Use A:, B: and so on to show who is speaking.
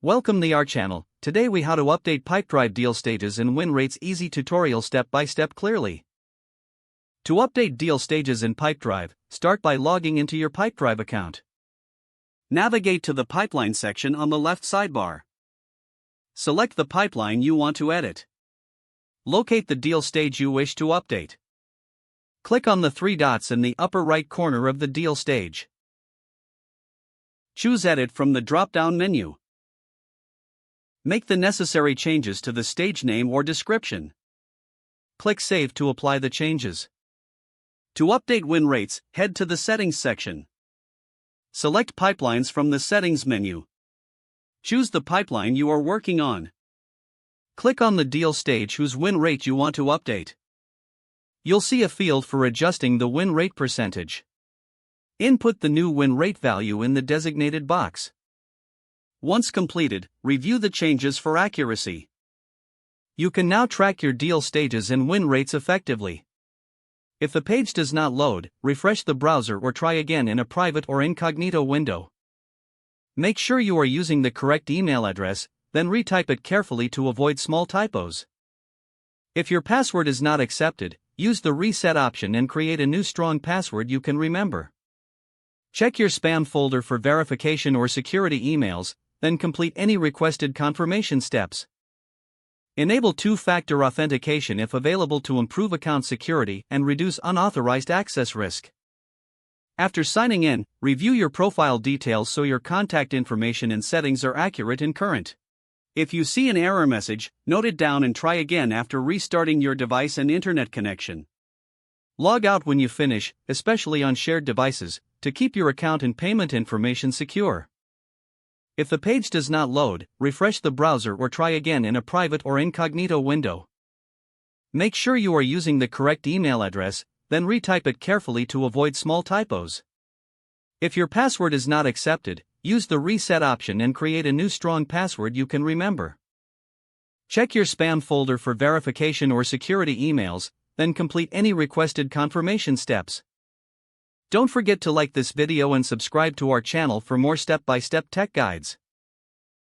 A: Welcome to our channel. Today we how to update Pipedrive deal stages and win rates easy tutorial step by step clearly. To update deal stages in Pipedrive, start by logging into your Pipedrive account. Navigate to the pipeline section on the left sidebar. Select the pipeline you want to edit. Locate the deal stage you wish to update. Click on the three dots in the upper right corner of the deal stage. Choose Edit from the drop-down menu. Make the necessary changes to the stage name or description. Click Save to apply the changes. To update win rates, head to the Settings section. Select Pipelines from the Settings menu. Choose the pipeline you are working on. Click on the deal stage whose win rate you want to update. You'll see a field for adjusting the win rate percentage. Input the new win rate value in the designated box. Once completed, review the changes for accuracy. You can now track your deal stages and win rates effectively. If the page does not load, refresh the browser or try again in a private or incognito window. Make sure you are using the correct email address, then retype it carefully to avoid small typos. If your password is not accepted, use the reset option and create a new strong password you can remember. Check your spam folder for verification or security emails, then complete any requested confirmation steps. Enable two-factor authentication if available to improve account security and reduce unauthorized access risk. After signing in, review your profile details so your contact information and settings are accurate and current. If you see an error message, note it down and try again after restarting your device and internet connection. Log out when you finish, especially on shared devices, to keep your account and payment information secure. If the page does not load, refresh the browser or try again in a private or incognito window. Make sure you are using the correct email address, then retype it carefully to avoid small typos. If your password is not accepted, use the reset option and create a new strong password you can remember. Check your spam folder for verification or security emails, then complete any requested confirmation steps. Don't forget to like this video and subscribe to our channel for more step-by-step tech guides.